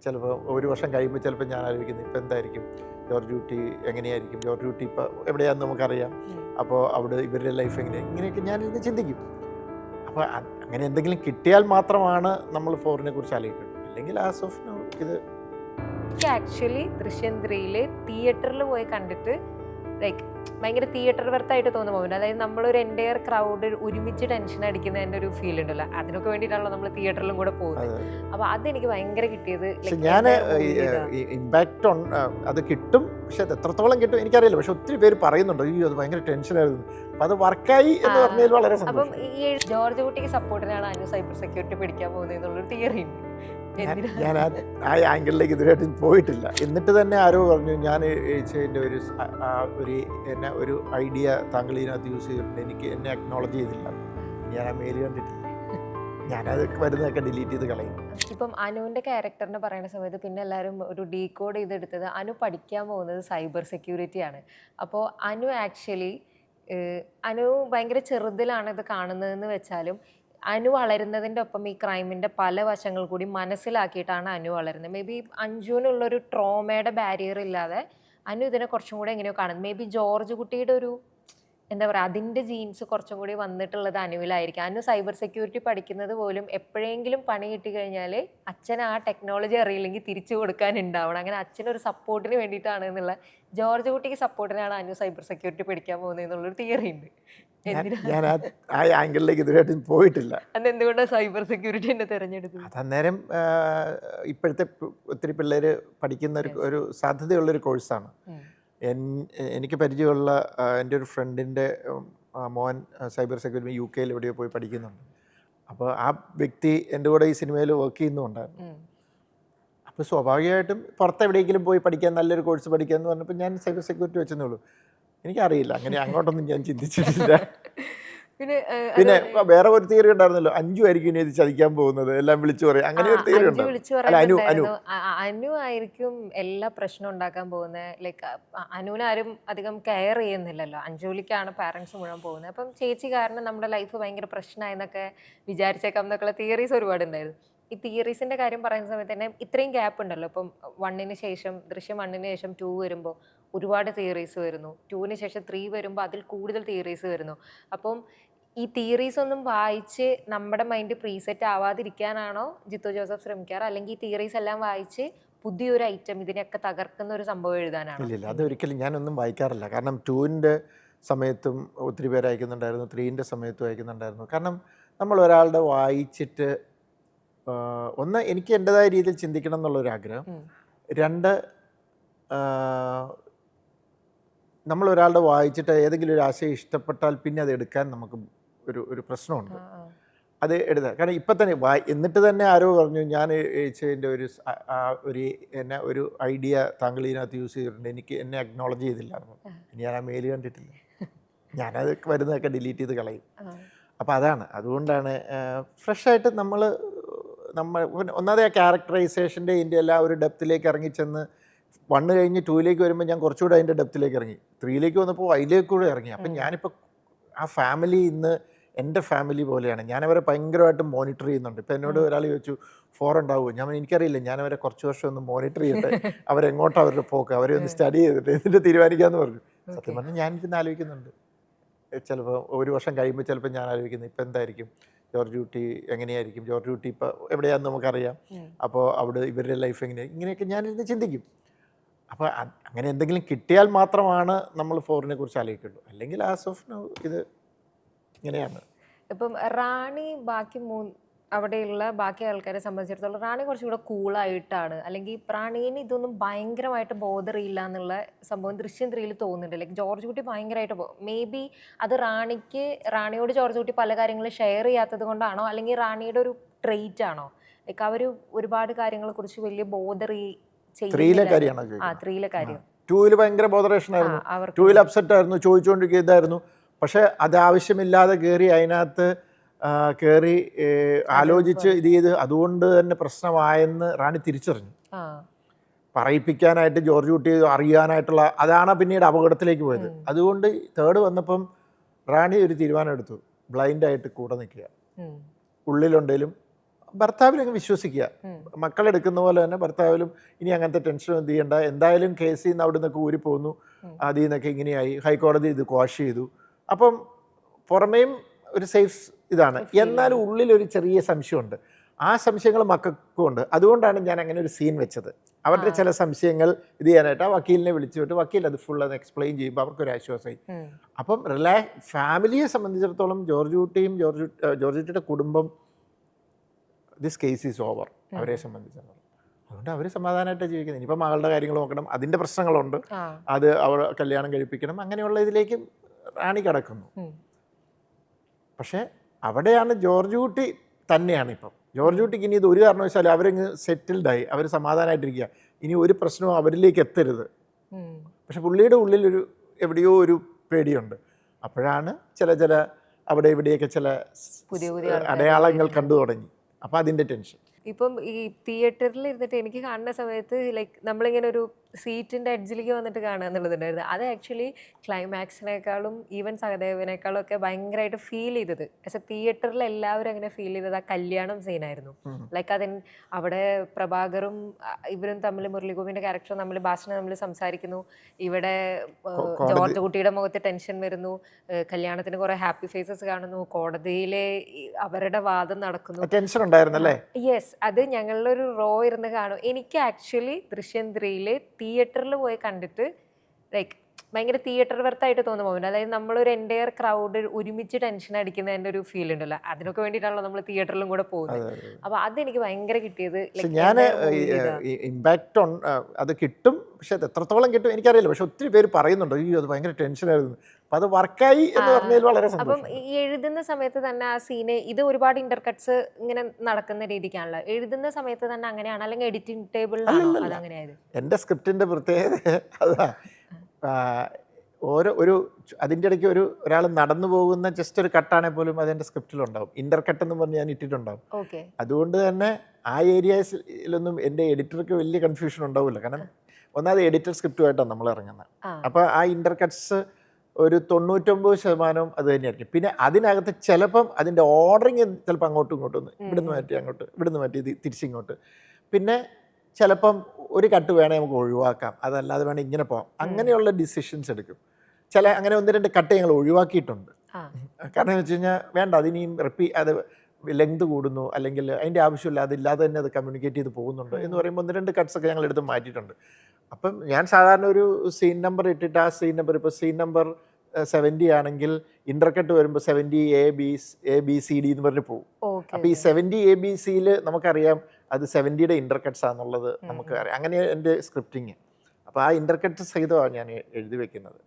ചിലപ്പോൾ ഒരു വർഷം കഴിയുമ്പോൾ ചിലപ്പോൾ ഞാൻ ആലോചിക്കുന്നത് ഇപ്പം എന്തായിരിക്കും ജോർജ് കുട്ടി എങ്ങനെയായിരിക്കും, ജോർജ് കുട്ടി ഇപ്പോൾ എവിടെയാണെന്ന് നമുക്കറിയാം, അപ്പോൾ അവിടെ ഇവരുടെ ലൈഫ് ഇങ്ങനെയൊക്കെ ഞാനിത് ചിന്തിക്കും. അപ്പോൾ അങ്ങനെ എന്തെങ്കിലും കിട്ടിയാൽ മാത്രമാണ് നമ്മൾ ഫോറിനെ കുറിച്ച് ആലോചിക്കുന്നത്. അല്ലെങ്കിൽ ആസ് ഓഫ് നോ ഇത് ആക്ച്വലി ദൃശ്യം 3 തിയേറ്ററിൽ പോയി കണ്ടിട്ട് ലൈക്ക് ഭയങ്കര തിയേറ്റർ വർത്തായിട്ട് തോന്നുന്ന മൊമെന്റ്, അതായത് നമ്മളൊരു എൻ്റയർ ക്രൗഡ് ഒരുമിച്ച് ടെൻഷൻ അടിക്കുന്നതിൻ്റെ ഒരു ഫീൽ ഉണ്ടല്ലോ, അതിനൊക്കെ വേണ്ടിയിട്ടാണല്ലോ നമ്മൾ തിയേറ്ററിലും കൂടെ പോകുന്നത്. അപ്പോൾ അതെനിക്ക് ഭയങ്കര കിട്ടിയത്. ഞാൻ ഇമ്പാക്റ്റ് അത് കിട്ടും, പക്ഷെ അത് എത്രത്തോളം കിട്ടും എനിക്കറിയില്ല. പക്ഷെ ഒത്തിരി പേര് പറയുന്നുണ്ട് അയ്യോ അത് ഭയങ്കര ടെൻഷനായിരുന്നു, അപ്പം അത് വർക്കായി എന്ന് പറഞ്ഞതിൽ വളരെ അപ്പം സന്തോഷം. ഈ ജോർജ് കുട്ടിക്ക് സപ്പോർട്ടിനാണ് അനു സൈബർ സെക്യൂരിറ്റി പഠിക്കാൻ പോകുന്നത് എന്നുള്ളൊരു തിയറി ഉണ്ട്. ഞാൻ ആ ആംഗിളിലേക്ക് ഇതുവരെയായിട്ടും പോയിട്ടില്ല. എന്നിട്ട് തന്നെ ആരോ പറഞ്ഞു ഞാൻ ഇതിൻ്റെ എന്നെ ഒരു ഐഡിയ താങ്കൾ ഇതിനകത്ത് യൂസ് ചെയ്തിട്ടുണ്ട്, എന്നെ അക്നോളജ് ചെയ്തില്ല, ഞാൻ ആ മെയിൽ കണ്ടിട്ടില്ല, ഞാനത് വരുന്നതൊക്കെ ഡിലീറ്റ് ചെയ്ത് കളയും. ഇപ്പം അനുവിൻ്റെ ക്യാരക്ടറിനെ പറയുന്ന സമയത്ത് പിന്നെ എല്ലാവരും ഒരു ഡീകോഡ് ചെയ്തെടുത്തത് അനു പഠിക്കാൻ പോകുന്നത് സൈബർ സെക്യൂരിറ്റിയാണ്. അപ്പോൾ അനു ആക്ച്വലി അനു ഭയങ്കര ചെറുതിലാണ് ഇത് കാണുന്നതെന്ന് വെച്ചാലും അനു വളരുന്നതിൻ്റെ ഒപ്പം ഈ ക്രൈമിൻ്റെ പല വശങ്ങൾ കൂടി മനസ്സിലാക്കിയിട്ടാണ് അനു വളരുന്നത്. മേ ബി അഞ്ജുവിനുള്ളൊരു ട്രോമയുടെ ബാരിയർ ഇല്ലാതെ അനു ഇതിനെ കുറച്ചും കൂടെ എങ്ങനെയോ കാണുന്നത്. മേ ബി ജോർജ് കുട്ടിയുടെ ഒരു എന്താ പറയുക അതിൻ്റെ ജീൻസ് കുറച്ചും കൂടി വന്നിട്ടുള്ളത് അനുവിലായിരിക്കും. അനു സൈബർ സെക്യൂരിറ്റി പഠിക്കുന്നത് പോലും എപ്പോഴെങ്കിലും പണി കിട്ടി കഴിഞ്ഞാൽ അച്ഛൻ ആ ടെക്നോളജി അറിയില്ലെങ്കിൽ തിരിച്ചു കൊടുക്കാനുണ്ടാവണം, അങ്ങനെ അച്ഛനൊരു സപ്പോർട്ടിന് വേണ്ടിയിട്ടാണ് എന്നുള്ള, ജോർജ് കുട്ടിക്ക് സപ്പോർട്ടിനാണ് അനു സൈബർ സെക്യൂരിറ്റി പഠിക്കാൻ പോകുന്നത് എന്നുള്ളൊരു തിയറി ഉണ്ട്. ഞാൻ ആ ആംഗിളിലേക്ക് ഇതുവരെയായിട്ടും പോയിട്ടില്ല. അതെന്തുകൊണ്ടാണ് സൈബർ സെക്യൂരിറ്റി എന്നെ തിരഞ്ഞെടുത്തത്? അതന്നേരം ഇപ്പോഴത്തെ ഒത്തിരി പിള്ളേർ പഠിക്കുന്ന ഒരു സാധ്യതയുള്ളൊരു കോഴ്സാണ്. എനിക്ക് പരിചയമുള്ള എൻ്റെ ഒരു ഫ്രണ്ടിൻ്റെ മോൻ സൈബർ സെക്യൂരിറ്റി UK എവിടെയോ പോയി പഠിക്കുന്നുണ്ട്. അപ്പോൾ ആ വ്യക്തി എൻ്റെ കൂടെ ഈ സിനിമയിൽ വർക്ക് ചെയ്യുന്നുണ്ടായിരുന്നു. അപ്പോൾ സ്വാഭാവികമായിട്ടും പുറത്തെവിടെയെങ്കിലും പോയി പഠിക്കാൻ, നല്ലൊരു കോഴ്സ് പഠിക്കുക എന്ന് പറഞ്ഞപ്പോൾ ഞാൻ സൈബർ സെക്യൂരിറ്റി വെച്ചെന്നേ ഉള്ളൂ. എനിക്കറിയില്ല, അങ്ങനെ അങ്ങോട്ടൊന്നും ഞാൻ ചിന്തിച്ചിട്ടില്ല. പിന്നെ വേറെ ഒരു തിയറി ഉണ്ടായിരുന്നല്ലോ, അഞ്ജു ആയിരിക്കും ഇനി ഇത് ചതിക്കാൻ പോകുന്നത്, എല്ലാം വിളിച്ചു പറയും, അങ്ങനെ ഒരു തിയറി ഉണ്ടായിരുന്നു. അനു ആയിരിക്കും എല്ലാ പ്രശ്നം ഉണ്ടാക്കാൻ പോകുന്നത്. ലൈക്ക് അനുവിനെ ആരും അധികം കെയർ ചെയ്യുന്നില്ലല്ലോ, അഞ്ജുലിക്കാണ് പാരൻസ് മുഴുവൻ പോകുന്നത്. അപ്പം ചേച്ചി കാരണം നമ്മുടെ ലൈഫ് ഭയങ്കര പ്രശ്നമായെന്നൊക്കെ വിചാരിച്ചേക്കാം എന്നൊക്കെയുള്ള തിയറീസ് ഒരുപാടുണ്ടായിരുന്നു. ഈ തിയറീസിൻ്റെ കാര്യം പറയുന്ന സമയത്ത് തന്നെ ഇത്രയും ഗ്യാപ്പ് ഉണ്ടല്ലോ. ഇപ്പം 1-ന് ശേഷം ദൃശ്യം 1-ന് ശേഷം 2 വരുമ്പോൾ ഒരുപാട് തിയറീസ് വരുന്നു, 2-ന് ശേഷം 3 വരുമ്പോൾ അതിൽ കൂടുതൽ തിയറീസ് വരുന്നു. അപ്പം ഈ തിയറീസ് ഒന്നും വായിച്ച് നമ്മുടെ മൈൻഡ് പ്രീസെറ്റ് ആവാതിരിക്കാനാണോ ജിത്തു ജോസഫ് ശ്രമിക്കാറ്, അല്ലെങ്കിൽ ഈ തിയറീസ് എല്ലാം വായിച്ച് പുതിയൊരു ഐറ്റം ഇതിനെയൊക്കെ തകർക്കുന്ന ഒരു സംഭവം എഴുതാനാണോ? ഇല്ല, അതൊരിക്കലും ഞാനൊന്നും വായിക്കാറില്ല. കാരണം 2-ൻ്റെ സമയത്തും ഒത്തിരി പേര് അയക്കുന്നുണ്ടായിരുന്നു, 3-ൻ്റെ സമയത്തും അയക്കുന്നുണ്ടായിരുന്നു. കാരണം നമ്മൾ ഒരാളുടെ വായിച്ചിട്ട് ഒന്ന് എനിക്ക് എൻ്റെതായ രീതിയിൽ ചിന്തിക്കണം എന്നുള്ളൊരാഗ്രഹം, 2 നമ്മൾ ഒരാളുടെ വായിച്ചിട്ട് ഏതെങ്കിലും ഒരു ആശയം ഇഷ്ടപ്പെട്ടാൽ പിന്നെ അത് എടുക്കാൻ നമുക്ക് ഒരു പ്രശ്നമുണ്ട്, അത് എടുത്താൽ. കാരണം ഇപ്പം തന്നെ എന്നിട്ട് തന്നെ ആരോ പറഞ്ഞു ഞാൻ ഇതിൻ്റെ എന്നെ ഒരു ഐഡിയ താങ്കൾ ഇതിനകത്ത് യൂസ് ചെയ്തിട്ടുണ്ട്, എന്നെ അക്നോളജ് ചെയ്തില്ലായിരുന്നു, ഞാൻ ആ മെയിൽ കണ്ടിട്ടില്ല, ഞാനത് വരുന്നതൊക്കെ ഡിലീറ്റ് ചെയ്ത് കളയും. അപ്പോൾ അതാണ്, അതുകൊണ്ടാണ് ഫ്രഷായിട്ട് നമ്മൾ ഒന്നാമത് ആ ക്യാരക്ടറൈസേഷൻ്റെ ഇതിൻ്റെ എല്ലാ ഒരു ഡെപ്തിലേക്ക് ഇറങ്ങിച്ചെന്ന് 1 കഴിഞ്ഞ് 2-ലേക്ക് വരുമ്പോൾ ഞാൻ കുറച്ചുകൂടെ അതിൻ്റെ ഡെപ്തിലേക്ക് ഇറങ്ങി, 3-ലേക്ക് വന്നപ്പോൾ അതിലേക്ക് കൂടെ ഇറങ്ങി. അപ്പം ഞാനിപ്പോൾ ആ ഫാമിലി ഇന്ന് എൻ്റെ ഫാമിലി പോലെയാണ്, ഞാനവരെ ഭയങ്കരമായിട്ട് മോണിറ്റർ ചെയ്യുന്നുണ്ട്. ഇപ്പം എന്നോട് ഒരാൾ ചോദിച്ചു 4 ഉണ്ടാവുമോ, എനിക്കറിയില്ല, ഞാനവരെ കുറച്ച് വർഷം ഒന്ന് മോണിറ്റർ ചെയ്യട്ടെ, അവരെങ്ങോട്ടാണ് അവരുടെ പോക്ക്, അവരെ ഒന്ന് സ്റ്റഡി ചെയ്തിട്ട് എന്നിട്ട് തീരുമാനിക്കാമെന്ന് പറഞ്ഞു. സത്യം പറഞ്ഞാൽ ഞാനിരുന്ന് ആലോചിക്കുന്നുണ്ട്, ചിലപ്പോൾ ഒരു വർഷം കഴിയുമ്പോൾ ചിലപ്പോൾ ഞാൻ ആലോചിക്കുന്നത് ഇപ്പം എന്തായിരിക്കും ജോർജ് കുട്ടി എങ്ങനെയായിരിക്കും, ജോർജ് കുട്ടി ഇപ്പോൾ എവിടെയാണെന്ന് നമുക്കറിയാം, അപ്പോൾ അവിടെ ഇവരുടെ ലൈഫ് ഇങ്ങനെയൊക്കെ ഞാനിരുന്ന് ചിന്തിക്കും. അപ്പോൾ അങ്ങനെ എന്തെങ്കിലും കിട്ടിയാൽ മാത്രമാണ് നമ്മൾ ഫോറിനെ കുറിച്ച് ആലോചിക്കുള്ളൂ, അല്ലെങ്കിൽ ആസ് ഓഫ് നോ ഇത് ഇങ്ങനെയാണ്. ഇപ്പം റാണി അവിടെയുള്ള ബാക്കി ആൾക്കാരെ സംബന്ധിച്ചിടത്തോളം റാണി കുറച്ചുകൂടെ കൂളായിട്ടാണ്, അല്ലെങ്കിൽ റാണീന് ഇതൊന്നും ഭയങ്കരമായിട്ട് ബോധറിയില്ല എന്നുള്ള സംഭവം ദൃശ്യം 3-ൽ തോന്നുന്നുണ്ട്. ലൈക്ക് ജോർജ് കുട്ടി ഭയങ്കരമായിട്ട് മേ ബി അത് റാണിയോട് ജോർജ് കുട്ടി പല കാര്യങ്ങളും ഷെയർ ചെയ്യാത്തത് കൊണ്ടാണോ, അല്ലെങ്കിൽ റാണിയുടെ ഒരു ട്രെയിറ്റ് ആണോ? ലൈക്ക് അവർ ഒരുപാട് കാര്യങ്ങളെ കുറിച്ച് വലിയ ബോധറി 3-ലെ കാര്യമാണ്. 3-ലെ കാര്യം 2-ൽ ഭയങ്കര ബോധറേഷൻ ആയിരുന്നു, 2-ൽ അപ്സെറ്റ് ആയിരുന്നു, ചോദിച്ചുകൊണ്ടിരിക്കുക ഇതായിരുന്നു. പക്ഷെ അത് ആവശ്യമില്ലാതെ കയറി അതിനകത്ത് കയറി ആലോചിച്ച് ഇത് ചെയ്ത് അതുകൊണ്ട് തന്നെ പ്രശ്നമായെന്ന് റാണി തിരിച്ചറിഞ്ഞു. പറയിപ്പിക്കാനായിട്ട് ജോർജ് കുട്ടി അറിയാനായിട്ടുള്ള അതാണ് പിന്നീട് അപകടത്തിലേക്ക് പോയത്. അതുകൊണ്ട് 3rd വന്നപ്പം റാണി ഒരു തീരുമാനം എടുത്തു, ബ്ലൈൻഡായിട്ട് കൂടെ നിൽക്കുക, ഉള്ളിലുണ്ടെങ്കിലും ഭർത്താവിനെ അങ്ങ് വിശ്വസിക്കുക. മക്കളെടുക്കുന്ന പോലെ തന്നെ ഭർത്താവിലും ഇനി അങ്ങനത്തെ ടെൻഷനൊന്നും എന്ത് ചെയ്യണ്ട, എന്തായാലും കേസിൽ നിന്ന് അവിടെ നിന്നൊക്കെ ഊരി പോകുന്നു, അതിൽ നിന്നൊക്കെ ഇങ്ങനെയായി, ഹൈക്കോടതി ഇത് ക്വാഷ് ചെയ്തു. അപ്പം പുറമേയും ഒരു സേഫ് ഇതാണ്, എന്നാലും ഉള്ളിലൊരു ചെറിയ സംശയമുണ്ട്. ആ സംശയങ്ങൾ മക്കൾക്കും ഉണ്ട്. അതുകൊണ്ടാണ് ഞാൻ അങ്ങനെ ഒരു സീൻ വെച്ചത്. അവരുടെ ചില സംശയങ്ങൾ ഇത് ചെയ്യാനായിട്ട് ആ വക്കീലിനെ വിളിച്ചുവിട്ട് വക്കീൽ അത് ഫുൾ അത് എക്സ്പ്ലെയിൻ ചെയ്യുമ്പോൾ അവർക്കൊരു ആശ്വാസമായി. അപ്പം ഫാമിലിയെ സംബന്ധിച്ചിടത്തോളം ജോർജ് കുട്ടിയുടെ കുടുംബം, ദിസ് കേസ് ഈസ് ഓവർ അവരെ സംബന്ധിച്ചിടത്തോളം. അതുകൊണ്ട് അവർ സമാധാനമായിട്ട് ജീവിക്കുന്നത്. ഇനിയിപ്പോൾ മകളുടെ കാര്യങ്ങൾ നോക്കണം, അതിൻ്റെ പ്രശ്നങ്ങളുണ്ട്, അത് അവൾ കല്യാണം കഴിപ്പിക്കണം, അങ്ങനെയുള്ള ഇതിലേക്ക് റാണി കിടക്കുന്നു. പക്ഷേ അവിടെയാണ് ജോർജ് കുട്ടി തന്നെയാണ് ഇപ്പം. ജോർജ് കുട്ടിക്ക് ഇനി ഇത് ഒരു കാരണവശാലും അവരങ്ങ് സെറ്റിൽഡായി, അവർ സമാധാനമായിട്ടിരിക്കുക, ഇനി ഒരു പ്രശ്നവും അവരിലേക്ക് എത്തരുത്. പക്ഷെ പുള്ളിയുടെ ഉള്ളിലൊരു എവിടെയോ ഒരു പേടിയുണ്ട്. അപ്പോഴാണ് ചില അവിടെ ഇവിടെയൊക്കെ ചില അടയാളങ്ങൾ കണ്ടു തുടങ്ങി. അപ്പോൾ അതിൻ്റെ ടെൻഷൻ. ഇപ്പം ഈ തിയേറ്ററിൽ ഇരുന്നിട്ട് എനിക്ക് കാണുന്ന സമയത്ത് ലൈക്ക് നമ്മളിങ്ങനെ ഒരു സീറ്റിൻ്റെ എഡ്ജിലേക്ക് വന്നിട്ട് കാണുക എന്നുള്ളതുണ്ടായിരുന്നു. അത് ആക്ച്വലി ക്ലൈമാക്സിനേക്കാളും ഈവൻ സഹദേവനേക്കാളും ഒക്കെ ഭയങ്കരമായിട്ട് ഫീൽ ചെയ്തത്. പക്ഷെ തിയേറ്ററിൽ എല്ലാവരും അങ്ങനെ ഫീൽ ചെയ്തത് ആ കല്യാണം സീനായിരുന്നു. ലൈക്ക് അവിടെ പ്രഭാകറും ഇവരും തമ്മിൽ, മുരളിഗോപിൻ്റെ ക്യാരക്ടറും തമ്മിൽ, ഭാഷനെ തമ്മിൽ സംസാരിക്കുന്നു, ഇവിടെ ജോർജ് കുട്ടിയുടെ മുഖത്ത് ടെൻഷൻ വരുന്നു, കല്യാണത്തിന് കുറെ ഹാപ്പി ഫേസസ് കാണുന്നു, കോടതിയിലെ അവരുടെ വാദം നടക്കുന്നു, ടെൻഷൻ ഉണ്ടായിരുന്നല്ലേ? യെസ്, അത് ഞങ്ങളിലൊരു റോ ഇരുന്ന് കാണും. എനിക്ക് ആക്ച്വലി ദൃശ്യം 3 തിയേറ്ററിൽ പോയി കണ്ടിട്ട് ലൈക്ക് ഭയങ്കര തിയേറ്റർ വർത്തായിട്ട് തോന്നുന്ന മൊമെന്റ്. അതായത് നമ്മളൊരു എൻ്റയർ ക്രൗഡ് ഒരുമിച്ച് ടെൻഷൻ അടിക്കുന്നതിൻ്റെ ഒരു ഫീൽ ഉണ്ടല്ലോ, അതിനൊക്കെ വേണ്ടിയിട്ടാണല്ലോ നമ്മൾ തിയേറ്ററിലും കൂടെ പോകുന്നത്. അപ്പോൾ അതെനിക്ക് ഭയങ്കര കിട്ടിയത്. ഞാൻ ഇമ്പാക്റ്റ് അത് കിട്ടും, പക്ഷെ അത് എത്രത്തോളം കിട്ടും എനിക്കറിയില്ല. പക്ഷെ ഒത്തിരി പേര് പറയുന്നുണ്ട് അയ്യോ അത് ഭയങ്കര ടെൻഷനായിരുന്നു. അപ്പം അത് വർക്കായി എന്ന് പറഞ്ഞാൽ വളരെ സന്തോഷം. അപ്പം ഈ എഴുതുന്ന സമയത്ത് തന്നെ ആ സീന്, ഇത് ഒരുപാട് ഇന്റർകട്ട്സ് ഇങ്ങനെ നടക്കുന്ന രീതിക്കാണല്ലോ, എഴുതുന്ന സമയത്ത് തന്നെ അങ്ങനെയാണ് അല്ലെങ്കിൽ എഡിറ്റിംഗ് ടേബിളിലാണോ അത് അങ്ങനെയായത്? എൻ്റെ സ്ക്രിപ്റ്റിൻ്റെ പ്രത്യേകത അതാ, അതിൻ്റെ ഇടയ്ക്ക് ഒരാൾ നടന്നു പോകുന്ന ജസ്റ്റ് ഒരു കട്ടാണെങ്കിൽ പോലും അതെൻ്റെ സ്ക്രിപ്റ്റിലുണ്ടാവും. ഇന്റർ കട്ട് എന്ന് പറഞ്ഞ് ഞാൻ ഇട്ടിട്ടുണ്ടാവും. അതുകൊണ്ട് തന്നെ ആ ഏരിയസിലൊന്നും എൻ്റെ എഡിറ്റർക്ക് വലിയ കൺഫ്യൂഷൻ ഉണ്ടാവില്ല. കാരണം ഒന്നാമത് എഡിറ്റർ സ്ക്രിപ്റ്റുമായിട്ടാണ് നമ്മൾ ഇറങ്ങുന്നത്. അപ്പോൾ ആ ഇന്റർ കട്ട്സ് ഒരു 99% അത് തന്നെയായിരിക്കും. പിന്നെ അതിനകത്ത് ചിലപ്പം അതിൻ്റെ ഓർഡറിങ് ചിലപ്പോൾ അങ്ങോട്ടും ഇങ്ങോട്ടും ഒന്ന് ഇവിടുന്ന് മാറ്റി അങ്ങോട്ട്, ഇവിടുന്ന് മാറ്റി തിരിച്ചിങ്ങോട്ട്, പിന്നെ ചിലപ്പം ഒരു കട്ട് വേണേൽ നമുക്ക് ഒഴിവാക്കാം, അതല്ലാതെ വേണേൽ ഇങ്ങനെ പോകാം, അങ്ങനെയുള്ള ഡിസിഷൻസ് എടുക്കും. അങ്ങനെ 1-2 കട്ട് ഞങ്ങൾ ഒഴിവാക്കിയിട്ടുണ്ട്. കാരണം എന്ന് വെച്ച് കഴിഞ്ഞാൽ വേണ്ട, അതിനിയും അത് ലെങ്ത് കൂടുന്നു, അല്ലെങ്കിൽ അതിൻ്റെ ആവശ്യമില്ല, അതില്ലാതെ തന്നെ അത് കമ്മ്യൂണിക്കേറ്റ് ചെയ്ത് പോകുന്നുണ്ട് എന്ന് പറയുമ്പോൾ 1-2 കട്ട്സൊക്കെ ഞങ്ങൾ എടുത്ത് മാറ്റിയിട്ടുണ്ട്. അപ്പം ഞാൻ സാധാരണ ഒരു സീൻ നമ്പർ ഇട്ടിട്ട് ആ സീൻ നമ്പർ, ഇപ്പോൾ സീൻ നമ്പർ 70 ആണെങ്കിൽ ഇന്റർകട്ട് വരുമ്പോൾ 70 ABCD എന്ന് പറഞ്ഞ് പോകും. അപ്പോൾ ഈ 70 ABCയിൽ നമുക്കറിയാം അത് 70യുടെ ഇന്റർകട്ട്സ് ആണെന്നുള്ളത് നമുക്ക് അറിയാം. അങ്ങനെ എൻ്റെ സ്ക്രിപ്റ്റിങ്. അപ്പോൾ ആ ഇന്റർകട്ട് സഹിതമാണ് ഞാൻ എഴുതി വെക്കുന്നത്.